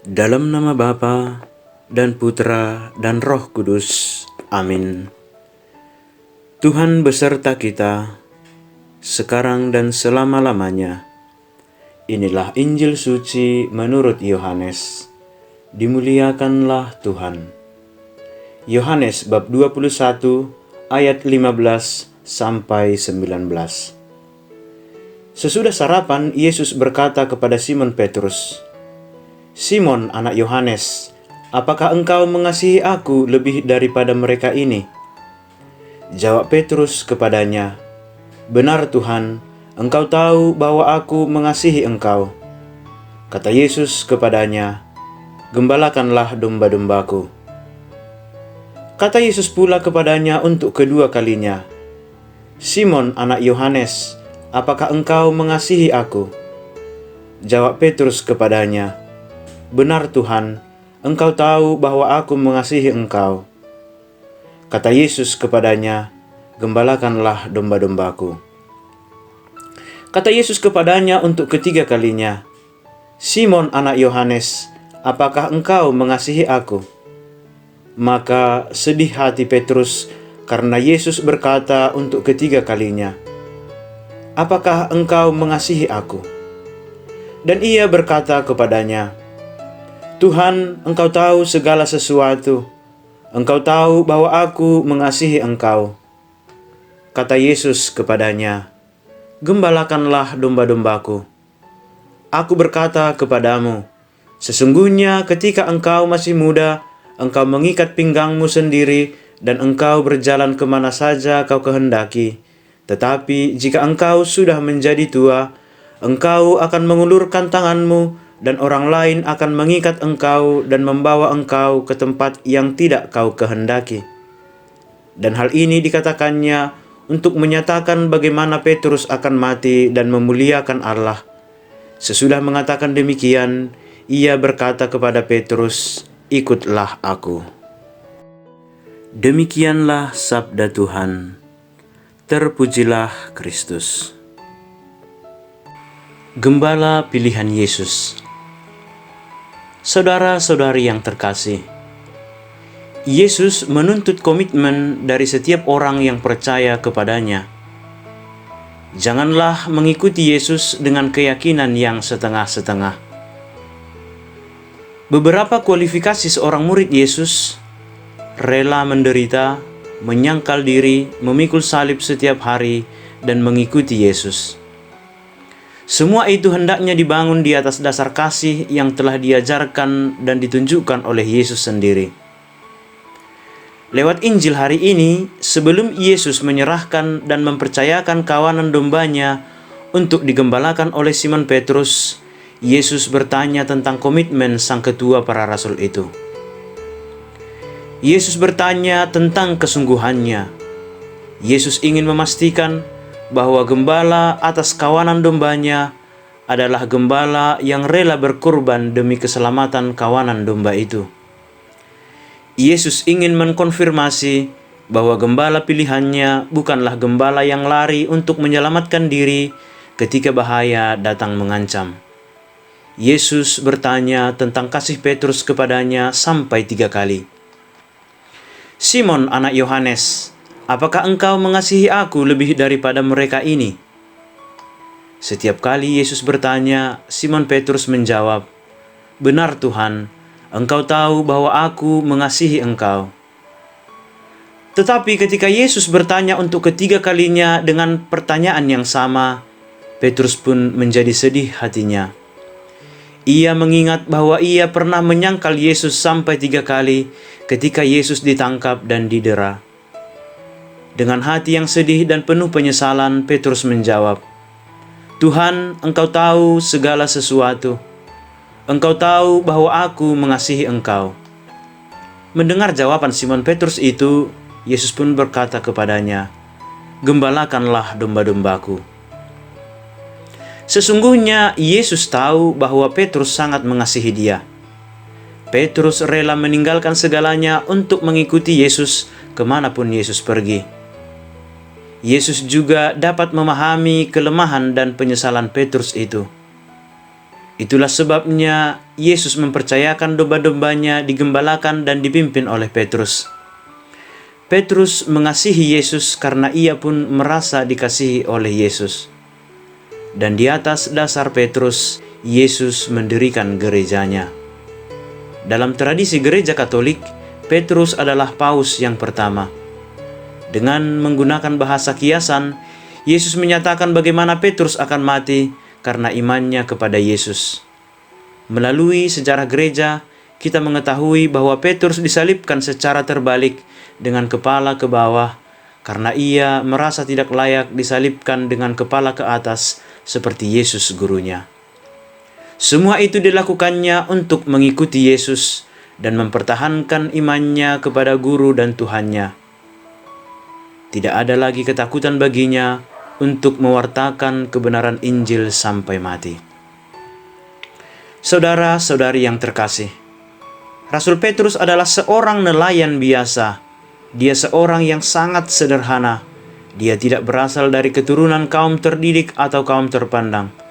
Dalam nama Bapa dan Putra dan Roh Kudus. Amin. Tuhan beserta kita, sekarang dan selama-lamanya. Inilah Injil suci menurut Yohanes. Dimuliakanlah Tuhan. Yohanes bab 21 ayat 15 sampai 19. Sesudah sarapan, Yesus berkata kepada Simon Petrus, "Simon, anak Yohanes, apakah engkau mengasihi aku lebih daripada mereka ini?" Jawab Petrus kepadanya, "Benar Tuhan, engkau tahu bahwa aku mengasihi engkau." Kata Yesus kepadanya, "Gembalakanlah domba-dombaku." Kata Yesus pula kepadanya untuk kedua kalinya, "Simon, anak Yohanes, apakah engkau mengasihi aku?" Jawab Petrus kepadanya, "Benar Tuhan, engkau tahu bahwa aku mengasihi engkau." Kata Yesus kepadanya, "Gembalakanlah domba-dombaku." Kata Yesus kepadanya untuk ketiga kalinya, "Simon anak Yohanes, apakah engkau mengasihi aku?" Maka sedih hati Petrus karena Yesus berkata untuk ketiga kalinya, "Apakah engkau mengasihi aku?" Dan ia berkata kepadanya, "Tuhan, engkau tahu segala sesuatu. Engkau tahu bahwa aku mengasihi engkau." Kata Yesus kepadanya, "Gembalakanlah domba-dombaku. Aku berkata kepadamu, sesungguhnya ketika engkau masih muda, engkau mengikat pinggangmu sendiri dan engkau berjalan kemana saja kau kehendaki. Tetapi jika engkau sudah menjadi tua, engkau akan mengulurkan tanganmu dan orang lain akan mengikat engkau dan membawa engkau ke tempat yang tidak kau kehendaki." Dan hal ini dikatakannya untuk menyatakan bagaimana Petrus akan mati dan memuliakan Allah. Sesudah mengatakan demikian, ia berkata kepada Petrus, "Ikutlah aku." Demikianlah sabda Tuhan. Terpujilah Kristus. Gembala pilihan Yesus. Saudara-saudari yang terkasih, Yesus menuntut komitmen dari setiap orang yang percaya kepadanya. Janganlah mengikuti Yesus dengan keyakinan yang setengah-setengah. Beberapa kualifikasi seorang murid Yesus: rela menderita, menyangkal diri, memikul salib setiap hari, dan mengikuti Yesus. Semua itu hendaknya dibangun di atas dasar kasih yang telah diajarkan dan ditunjukkan oleh Yesus sendiri. Lewat Injil hari ini, sebelum Yesus menyerahkan dan mempercayakan kawanan dombanya untuk digembalakan oleh Simon Petrus, Yesus bertanya tentang komitmen sang ketua para rasul itu. Yesus bertanya tentang kesungguhannya. Yesus ingin memastikan bahwa gembala atas kawanan dombanya adalah gembala yang rela berkorban demi keselamatan kawanan domba itu. Yesus ingin mengkonfirmasi bahwa gembala pilihannya bukanlah gembala yang lari untuk menyelamatkan diri ketika bahaya datang mengancam. Yesus bertanya tentang kasih Petrus kepadanya sampai 3 kali. "Simon anak Yohanes, apakah engkau mengasihi aku lebih daripada mereka ini?" Setiap kali Yesus bertanya, Simon Petrus menjawab, "Benar Tuhan, engkau tahu bahwa aku mengasihi engkau." Tetapi ketika Yesus bertanya untuk ketiga kalinya dengan pertanyaan yang sama, Petrus pun menjadi sedih hatinya. Ia mengingat bahwa ia pernah menyangkal Yesus sampai 3 kali ketika Yesus ditangkap dan didera. Dengan hati yang sedih dan penuh penyesalan, Petrus menjawab, "Tuhan, engkau tahu segala sesuatu. Engkau tahu bahwa aku mengasihi engkau." Mendengar jawaban Simon Petrus itu, Yesus pun berkata kepadanya, "Gembalakanlah domba-dombaku." Sesungguhnya Yesus tahu bahwa Petrus sangat mengasihi dia. Petrus rela meninggalkan segalanya untuk mengikuti Yesus kemanapun Yesus pergi. Yesus juga dapat memahami kelemahan dan penyesalan Petrus itu. Itulah sebabnya Yesus mempercayakan domba-dombanya digembalakan dan dipimpin oleh Petrus. Petrus mengasihi Yesus karena ia pun merasa dikasihi oleh Yesus. Dan di atas dasar Petrus, Yesus mendirikan gerejanya. Dalam tradisi gereja Katolik, Petrus adalah paus yang pertama. Dengan menggunakan bahasa kiasan, Yesus menyatakan bagaimana Petrus akan mati karena imannya kepada Yesus. Melalui sejarah gereja, kita mengetahui bahwa Petrus disalibkan secara terbalik dengan kepala ke bawah karena ia merasa tidak layak disalibkan dengan kepala ke atas seperti Yesus gurunya. Semua itu dilakukannya untuk mengikuti Yesus dan mempertahankan imannya kepada guru dan Tuhannya. Tidak ada lagi ketakutan baginya untuk mewartakan kebenaran Injil sampai mati. Saudara-saudari yang terkasih, Rasul Petrus adalah seorang nelayan biasa. Dia seorang yang sangat sederhana. Dia tidak berasal dari keturunan kaum terdidik atau kaum terpandang.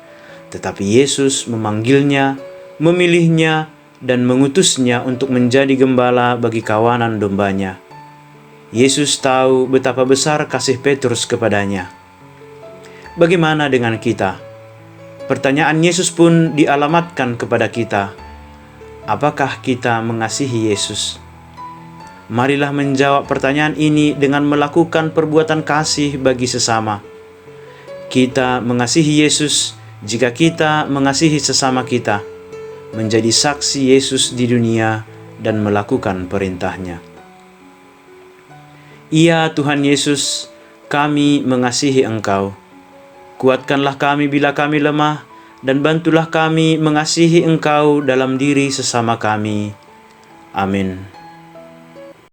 Tetapi Yesus memanggilnya, memilihnya, dan mengutusnya untuk menjadi gembala bagi kawanan dombanya. Yesus tahu betapa besar kasih Petrus kepadanya. Bagaimana dengan kita? Pertanyaan Yesus pun dialamatkan kepada kita. Apakah kita mengasihi Yesus? Marilah menjawab pertanyaan ini dengan melakukan perbuatan kasih bagi sesama. Kita mengasihi Yesus jika kita mengasihi sesama kita, menjadi saksi Yesus di dunia dan melakukan perintahnya. Ya Tuhan Yesus, kami mengasihi Engkau. Kuatkanlah kami bila kami lemah, dan bantulah kami mengasihi Engkau dalam diri sesama kami. Amin.